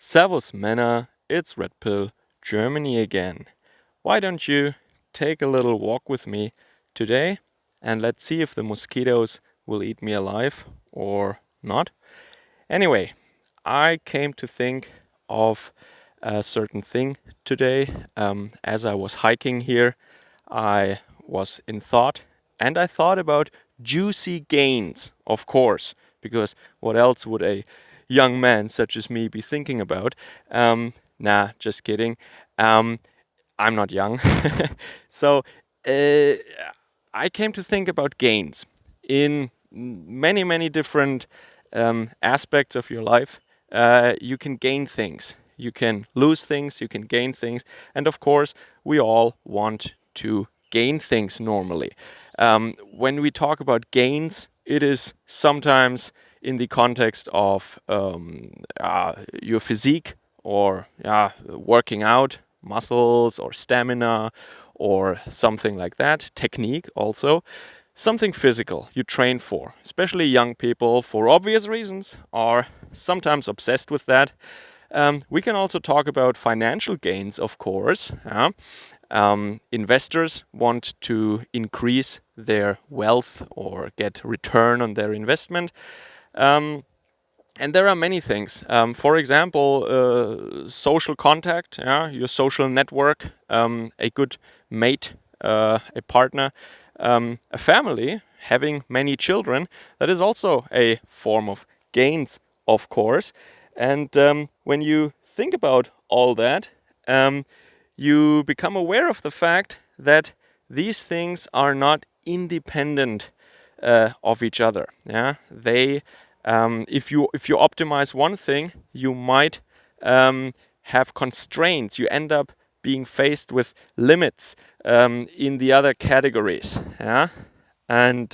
Servus Männer, it's Red Pill, Germany again. Why don't you take a little walk with me today and let's see if the mosquitoes will eat me alive or not? Anyway, I came to think of a certain thing today. As I was hiking here, I was in thought and I thought about juicy gains, of course, because what else would a young man such as me be thinking about? Nah, just kidding. I'm not young. So uh, I came to think about gains in many, many different aspects of your life. You can gain things, you can lose things, you can gain things, and of course, we all want to gain things normally. When we talk about gains, it is sometimes in the context of your physique or working out, muscles or stamina or something like that, technique also. Something physical you train for, especially young people, for obvious reasons, are sometimes obsessed with that. We can also talk about financial gains, of course. Investors want to increase their wealth or get return on their investment. And there are many things. For example, social contact, your social network, a good mate, a partner, a family, having many children. That is also a form of gains, of course. And when you think about all that, you become aware of the fact that these things are not independent of each other. Yeah, they if you optimize one thing, you might have constraints. You end up being faced with limits in the other categories. Yeah, and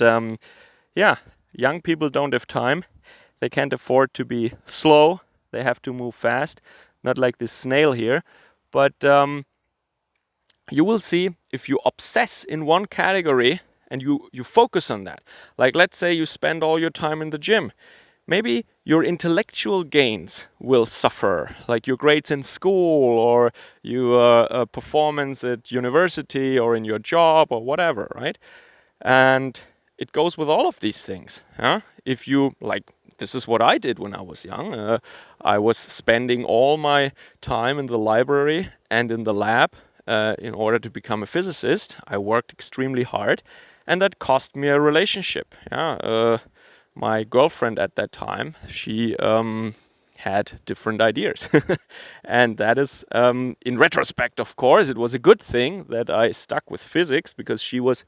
young people don't have time. They can't afford to be slow. They have to move fast. Not like this snail here, but you will see if you obsess in one category and you focus on that. Like, let's say you spend all your time in the gym. Maybe your intellectual gains will suffer, like your grades in school or your performance at university or in your job or whatever, right? And it goes with all of these things. Huh? If you, like, this is what I did when I was young. I was spending all my time in the library and in the lab in order to become a physicist. I worked extremely hard, and that cost me a relationship. My girlfriend at that time, she had different ideas. And that is, in retrospect, of course, it was a good thing that I stuck with physics because she was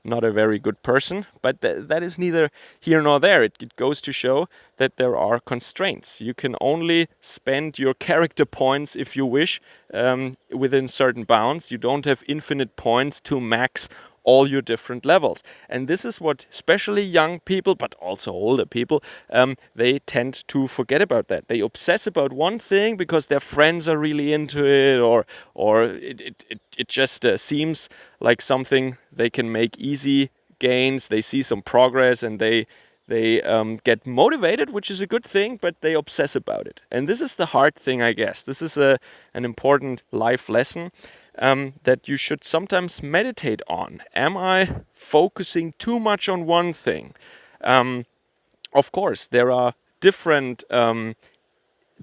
not a very good person. But that is neither here nor there. It goes to show that there are constraints. You can only spend your character points, if you wish, within certain bounds. You don't have infinite points to max all your different levels. And this is what especially young people, but also older people, they tend to forget about that. They obsess about one thing because their friends are really into it, or it just seems like something they can make easy gains. They see some progress and they get motivated, which is a good thing, but they obsess about it. And this is the hard thing, I guess. This is an important life lesson that you should sometimes meditate on. Am I focusing too much on one thing? Of course, there are different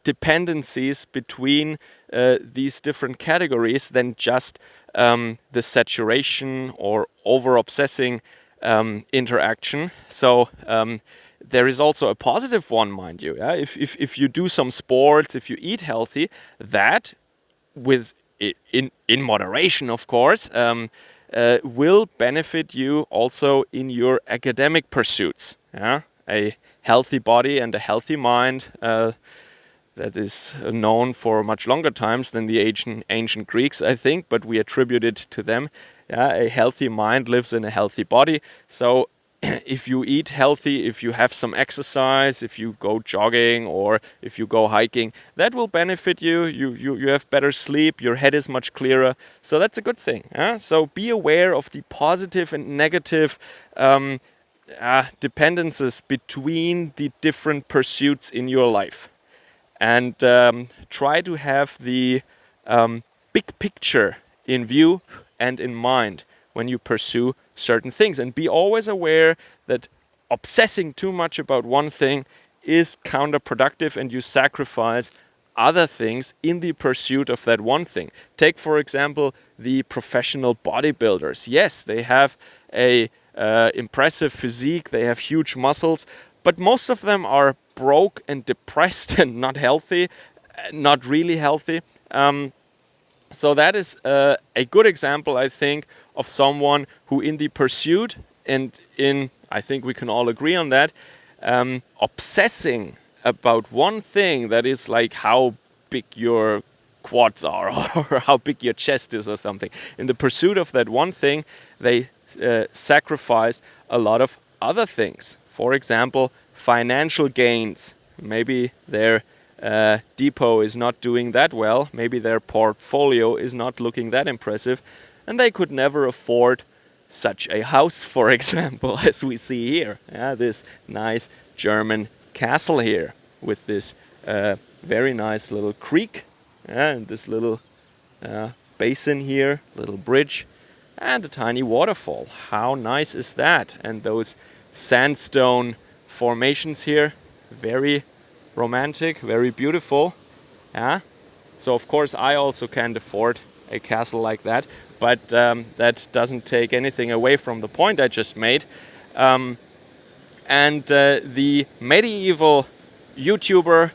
dependencies between these different categories than just the saturation or over-obsessing interaction. So there is also a positive one, mind you. Yeah? If you do some sports, if you eat healthy, that with in moderation, of course, will benefit you also in your academic pursuits. Yeah? A healthy body and a healthy mind that is known for much longer times than the ancient Greeks, I think, but we attribute it to them. Yeah, a healthy mind lives in a healthy body. So if you eat healthy, if you have some exercise, if you go jogging or if you go hiking, that will benefit you. You have better sleep, your head is much clearer. So that's a good thing. Yeah? So be aware of the positive and negative dependencies between the different pursuits in your life. and try to have the big picture in view and in mind when you pursue certain things, and be always aware that obsessing too much about one thing is counterproductive and you sacrifice other things in the pursuit of that one thing. Take, for example, the professional bodybuilders. Yes, they have a impressive physique, they have huge muscles, but most of them are broke and depressed and not healthy, not really healthy. So that is a good example, I think, of someone who in the pursuit and in, I think we can all agree on that, obsessing about one thing, that is like how big your quads are or how big your chest is or something. In the pursuit of that one thing, they sacrifice a lot of other things. For example, financial gains. Maybe their depot is not doing that well. Maybe their portfolio is not looking that impressive. And they could never afford such a house, for example, as we see here. This nice German castle here with this very nice little creek and this little basin here, little bridge, and a tiny waterfall. How nice is that? And those sandstone formations here, very romantic, very beautiful. So of course I also can't afford a castle like that, but that doesn't take anything away from the point I just made. And the medieval YouTuber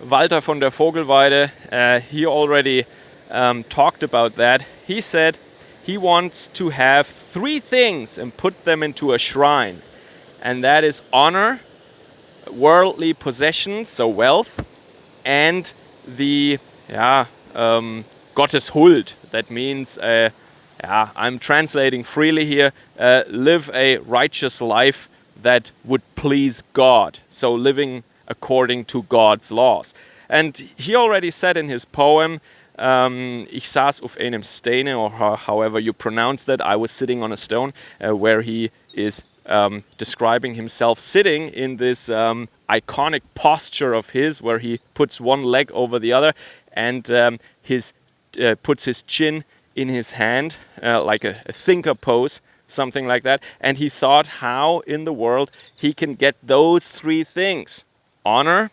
Walther von der Vogelweide, he already talked about that. He said he wants to have 3 things and put them into a shrine, and that is honor, worldly possessions, so wealth, and the Gottes Huld. That means, I'm translating freely here, live a righteous life that would please God. So living according to God's laws. And he already said in his poem, Ich saß auf einem steine, or however you pronounce that, I was sitting on a stone, where he is describing himself sitting in this iconic posture of his, where he puts one leg over the other and puts his chin in his hand, like a thinker pose, something like that. And he thought how in the world he can get those 3 things: honor,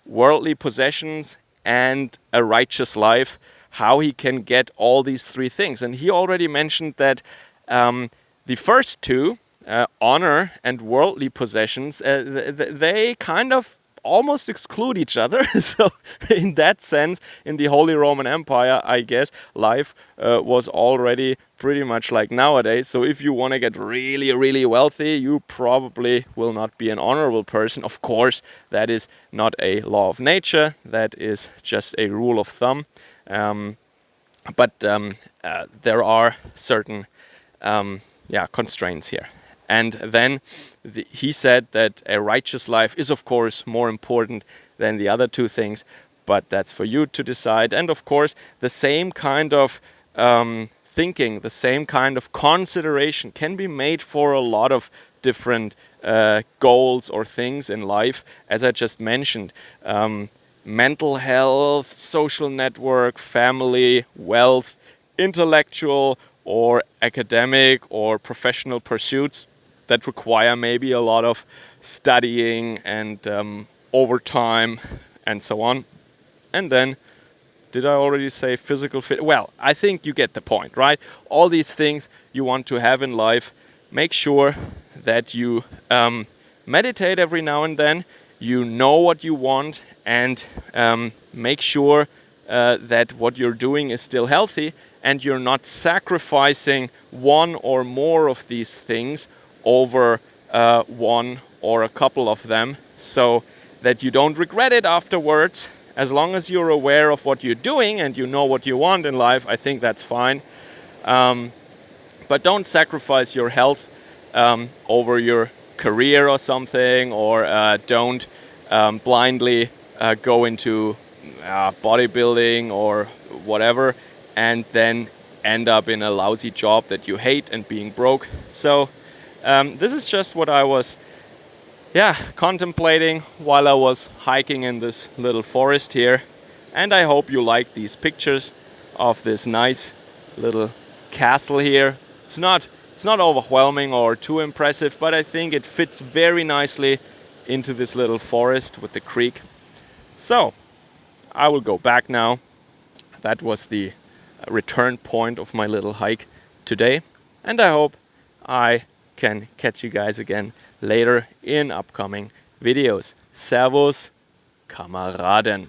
worldly possessions, and a righteous life, how he can get all these 3 things. And he already mentioned that the first 2, honor and worldly possessions, they kind of almost exclude each other. So in that sense, in the Holy Roman Empire, I guess, life was already pretty much like nowadays. So if you want to get really, really wealthy, you probably will not be an honorable person. Of course, that is not a law of nature. That is just a rule of thumb. But there are certain constraints here. And then he said that a righteous life is, of course, more important than the other 2 things, but that's for you to decide. And of course, the same kind of thinking, the same kind of consideration can be made for a lot of different goals or things in life, as I just mentioned. Mental health, social network, family, wealth, intellectual or academic or professional pursuits that require maybe a lot of studying and overtime and so on. And then, did I already say physical fit? Well, I think you get the point, right? All these things you want to have in life. Make sure that you meditate every now and then. You know what you want, and make sure that what you're doing is still healthy and you're not sacrificing one or more of these things over one or a couple of them, so that you don't regret it afterwards. As long as you're aware of what you're doing and you know what you want in life, I think that's fine. But don't sacrifice your health over your career or something, or don't blindly go into bodybuilding or whatever and then end up in a lousy job that you hate and being broke. So this is just what I was yeah, contemplating while I was hiking in this little forest here. And I hope you like these pictures of this nice little castle here. It's not overwhelming or too impressive, but I think it fits very nicely into this little forest with the creek. So I will go back now. That was the return point of my little hike today, and I hope I can catch you guys again later in upcoming videos. Servus, Kameraden.